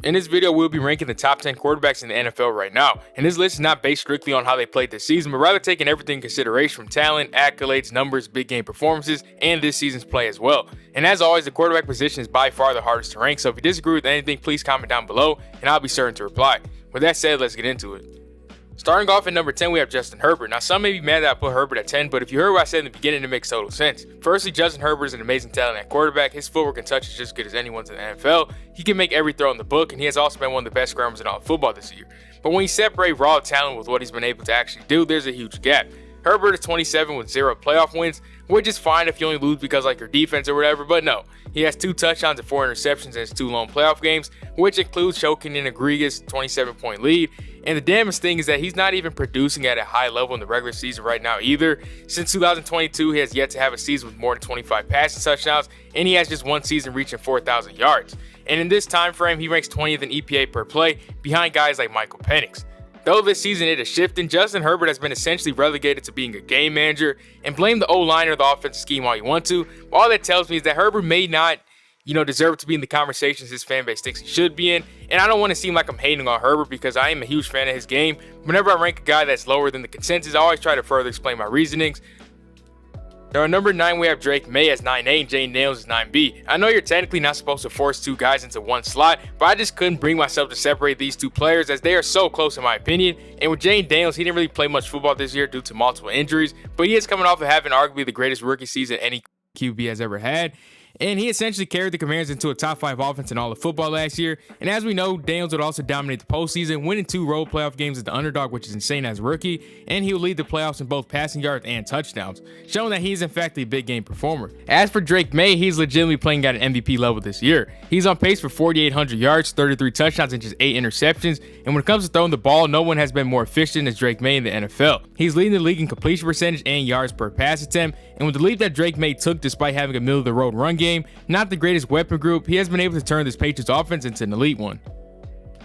In this video, we'll be ranking the top 10 quarterbacks in the NFL right now, and this list is not based strictly on how they played this season, but rather taking everything in consideration from talent, accolades, numbers, big game performances, and this season's play as well. And as always, the quarterback position is by far the hardest to rank, so if you disagree with anything, please comment down below, and I'll be certain to reply. With that said, let's get into it. Starting off at number 10, we have Justin Herbert. Now, some may be mad that I put Herbert at 10, but if you heard what I said in the beginning, it makes total sense. Firstly, Justin Herbert is an amazing talent at quarterback. His footwork and touch is just as good as anyone's in the NFL. He can make every throw in the book, and he has also been one of the best scramblers in all of football this year. But when you separate raw talent with what he's been able to actually do, there's a huge gap. Herbert is 27 with 0 playoff wins, which is fine if you only lose because your defense or whatever, but no. He has 2 touchdowns and 4 interceptions in his 2 lone playoff games, which includes choking an egregious 27-point lead. And the damnest thing is that he's not even producing at a high level in the regular season right now either. Since 2022, he has yet to have a season with more than 25 passing touchdowns, and he has just one season reaching 4,000 yards. And in this time frame, he ranks 20th in EPA per play, behind guys like Michael Penix. Though this season it is shifting, Justin Herbert has been essentially relegated to being a game manager, and blame the O-line or the offensive scheme all you want to. All that tells me is that Herbert may not deserve to be in the conversations his fan base thinks he should be in. And I don't want to seem like I'm hating on Herbert because I am a huge fan of his game. Whenever I rank a guy that's lower than the consensus, I always try to further explain my reasonings. Now at number 9, we have Drake May as 9A and Jayden Daniels as 9B. I know you're technically not supposed to force 2 guys into one slot, but I just couldn't bring myself to separate these 2 players as they are so close in my opinion. And with Jayden Daniels, he didn't really play much football this year due to multiple injuries, but he is coming off of having arguably the greatest rookie season any QB has ever had. And he essentially carried the Commanders into a top 5 offense in all of football last year. And as we know, Daniels would also dominate the postseason, winning 2 road playoff games as the underdog, which is insane as a rookie. And he will lead the playoffs in both passing yards and touchdowns, showing that he's in fact a big game performer. As for Drake May, he's legitimately playing at an MVP level this year. He's on pace for 4,800 yards, 33 touchdowns, and just 8 interceptions. And when it comes to throwing the ball, no one has been more efficient as Drake May in the NFL. He's leading the league in completion percentage and yards per pass attempt. And with the lead that Drake May took despite having a middle-of-the-road run game, not the greatest weapon group, he has been able to turn this Patriots offense into an elite one.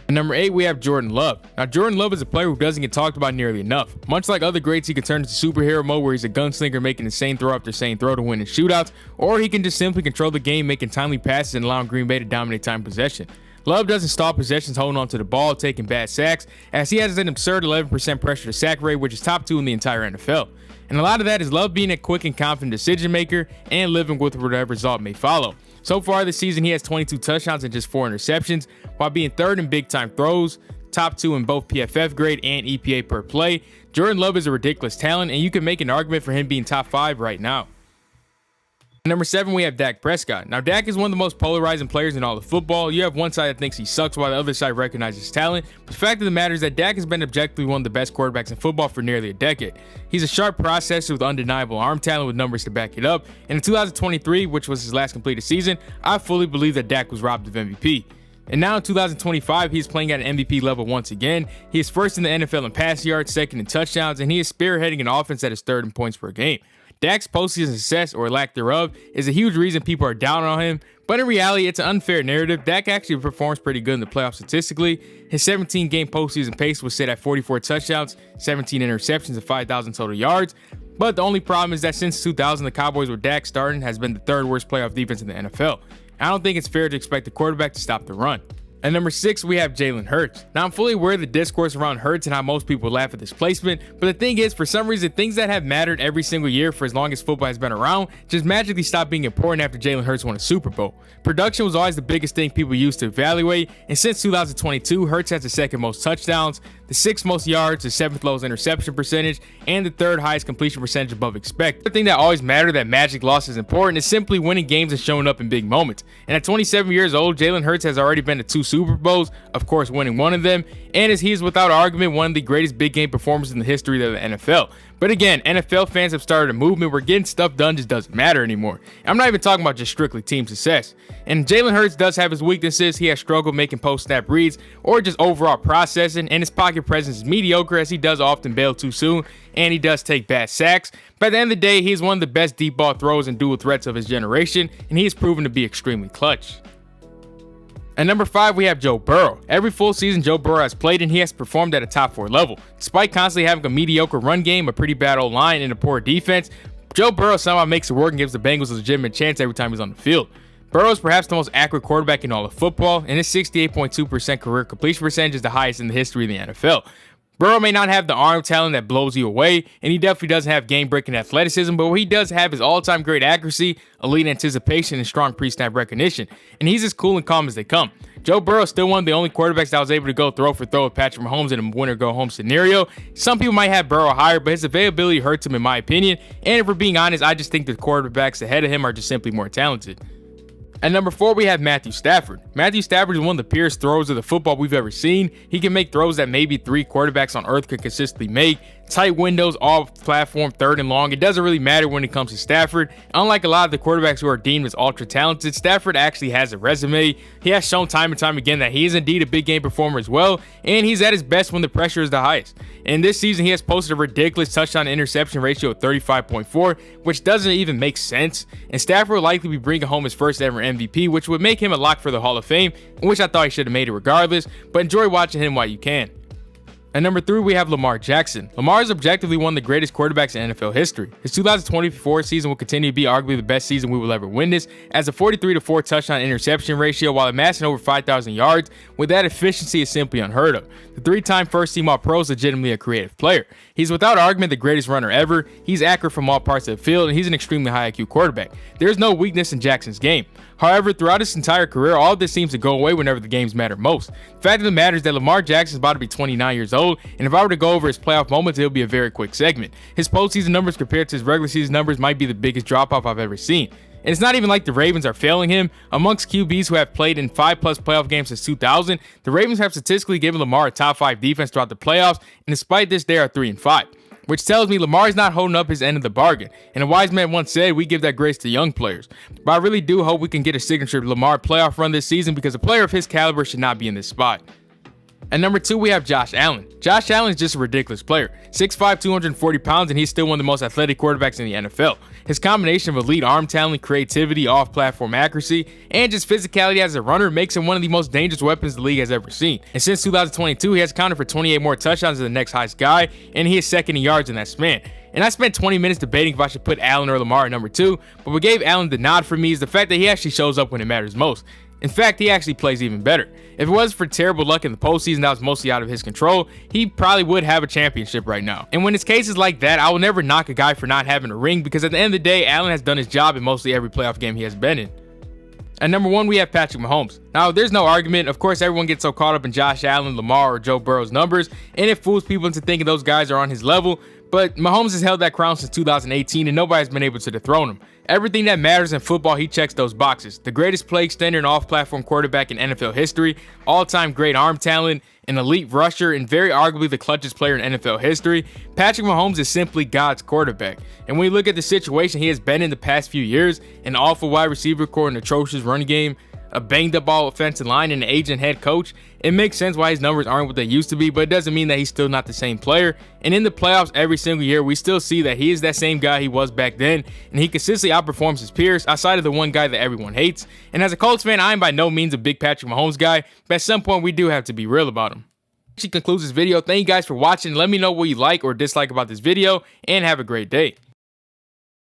At number 8, we have Jordan Love. Now, Jordan Love is a player who doesn't get talked about nearly enough. Much like other greats, he can turn into superhero mode where he's a gunslinger making insane throw after insane throw to win in shootouts, or he can just simply control the game, making timely passes and allowing Green Bay to dominate time possession. Love doesn't stall possessions holding on to the ball, taking bad sacks, as he has an absurd 11% pressure to sack rate, which is top 2 in the entire NFL. And a lot of that is Love being a quick and confident decision maker and living with whatever result may follow. So far this season, he has 22 touchdowns and just 4 interceptions, while being 3rd in big time throws, top 2 in both PFF grade and EPA per play. Jordan Love is a ridiculous talent, and you can make an argument for him being top 5 right now. Number 7, we have Dak Prescott. Now, Dak is one of the most polarizing players in all of football. You have one side that thinks he sucks while the other side recognizes his talent. But the fact of the matter is that Dak has been objectively one of the best quarterbacks in football for nearly a decade. He's a sharp processor with undeniable arm talent with numbers to back it up. And in 2023, which was his last completed season, I fully believe that Dak was robbed of MVP. And now in 2025, he's playing at an MVP level once again. He is 1st in the NFL in pass yards, 2nd in touchdowns, and he is spearheading an offense that is 3rd in points per game. Dak's postseason success, or lack thereof, is a huge reason people are down on him, but in reality, it's an unfair narrative. Dak actually performs pretty good in the playoffs statistically. His 17-game postseason pace was set at 44 touchdowns, 17 interceptions, and 5,000 total yards. But the only problem is that since 2000, the Cowboys with Dak starting has been the 3rd worst playoff defense in the NFL. I don't think it's fair to expect the quarterback to stop the run. At number 6, we have Jalen Hurts. Now, I'm fully aware of the discourse around Hurts and how most people laugh at this placement, but the thing is, for some reason, things that have mattered every single year for as long as football has been around just magically stopped being important after Jalen Hurts won a Super Bowl. Production was always the biggest thing people used to evaluate, and since 2022, Hurts has the 2nd most touchdowns, the 6th most yards, the 7th lowest interception percentage, and the 3rd highest completion percentage above expect. The thing that always mattered that Magic loss is important is simply winning games and showing up in big moments. And at 27 years old, Jalen Hurts has already been to 2 Super Bowls, of course winning one of them, and he is without argument one of the greatest big game performers in the history of the NFL. But again, NFL fans have started a movement where getting stuff done just doesn't matter anymore. I'm not even talking about just strictly team success. And Jalen Hurts does have his weaknesses. He has struggled making post-snap reads or just overall processing, and his pocket presence is mediocre as he does often bail too soon, and he does take bad sacks. But at the end of the day, he's one of the best deep ball throws and dual threats of his generation, and he has proven to be extremely clutch. At number 5, we have Joe Burrow. Every full season Joe Burrow has played, and he has performed at a top 4 level. Despite constantly having a mediocre run game, a pretty bad O-line, and a poor defense, Joe Burrow somehow makes it work and gives the Bengals a legitimate chance every time he's on the field. Burrow is perhaps the most accurate quarterback in all of football, and his 68.2% career completion percentage is the highest in the history of the NFL. Burrow may not have the arm talent that blows you away, and he definitely doesn't have game-breaking athleticism, but what he does have is all-time great accuracy, elite anticipation, and strong pre-snap recognition, and he's as cool and calm as they come. Joe Burrow is still one of the only quarterbacks that was able to go throw for throw with Patrick Mahomes in a win-or-go-home scenario. Some people might have Burrow higher, but his availability hurts him in my opinion, and if we're being honest, I just think the quarterbacks ahead of him are just simply more talented. At number 4, we have Matthew Stafford. Matthew Stafford is one of the purest throwers of the football we've ever seen. He can make throws that maybe 3 quarterbacks on earth could consistently make. Tight windows, all platform, third and long. It doesn't really matter when it comes to Stafford. Unlike a lot of the quarterbacks who are deemed as ultra talented, Stafford actually has a resume. He has shown time and time again that he is indeed a big game performer as well, and he's at his best when the pressure is the highest. And this season, he has posted a ridiculous touchdown to interception ratio of 35.4, which doesn't even make sense. And Stafford will likely be bringing home his first ever MVP, which would make him a lock for the Hall of Fame, which I thought he should have made it regardless, but enjoy watching him while you can. At number 3, we have Lamar Jackson. Lamar is objectively one of the greatest quarterbacks in NFL history. His 2024 season will continue to be arguably the best season we will ever witness, as a 43-4 touchdown interception ratio while amassing over 5,000 yards. With that efficiency is simply unheard of. The 3-time first-team All-Pro is legitimately a creative player. He's without argument the greatest runner ever. He's accurate from all parts of the field, and he's an extremely high IQ quarterback. There's no weakness in Jackson's game. However, throughout his entire career, all of this seems to go away whenever the games matter most. The fact of the matter is that Lamar Jackson is about to be 29 years old, and if I were to go over his playoff moments, it'll be a very quick segment. His postseason numbers compared to his regular season numbers might be the biggest drop-off I've ever seen. And it's not even like the Ravens are failing him. Amongst QBs who have played in 5+ playoff games since 2000, the Ravens have statistically given Lamar a top 5 defense throughout the playoffs, and despite this, they are 3-5. Which tells me Lamar is not holding up his end of the bargain. And a wise man once said, we give that grace to young players. But I really do hope we can get a signature Lamar playoff run this season, because a player of his caliber should not be in this spot. At number 2, we have Josh Allen. Josh Allen is just a ridiculous player. 6'5", 240 pounds, and he's still one of the most athletic quarterbacks in the NFL. His combination of elite arm talent, creativity, off-platform accuracy, and just physicality as a runner makes him one of the most dangerous weapons the league has ever seen. And since 2022, he has accounted for 28 more touchdowns than the next highest guy, and he is second in yards in that span. And I spent 20 minutes debating if I should put Allen or Lamar at number 2, but what gave Allen the nod for me is the fact that he actually shows up when it matters most. In fact, he actually plays even better. If it wasn't for terrible luck in the postseason that was mostly out of his control, he probably would have a championship right now. And when it's cases like that, I will never knock a guy for not having a ring, because at the end of the day, Allen has done his job in mostly every playoff game he has been in. At number 1, we have Patrick Mahomes. Now, there's no argument. Of course, everyone gets so caught up in Josh Allen, Lamar, or Joe Burrow's numbers, and it fools people into thinking those guys are on his level. But Mahomes has held that crown since 2018, and nobody has been able to dethrone him. Everything that matters in football, he checks those boxes. The greatest play extender and off-platform quarterback in NFL history, all-time great arm talent, an elite rusher, and very arguably the clutchest player in NFL history. Patrick Mahomes is simply God's quarterback. And when you look at the situation he has been in the past few years, an awful wide receiver core, an atrocious running game, a banged-up all offensive line, and an aging head coach, it makes sense why his numbers aren't what they used to be, but it doesn't mean that he's still not the same player. And in the playoffs every single year, we still see that he is that same guy he was back then, and he consistently outperforms his peers outside of the one guy that everyone hates. And as a Colts fan, I am by no means a big Patrick Mahomes guy, but at some point we do have to be real about him. She concludes this video. Thank you guys for watching. Let me know what you like or dislike about this video, and have a great day.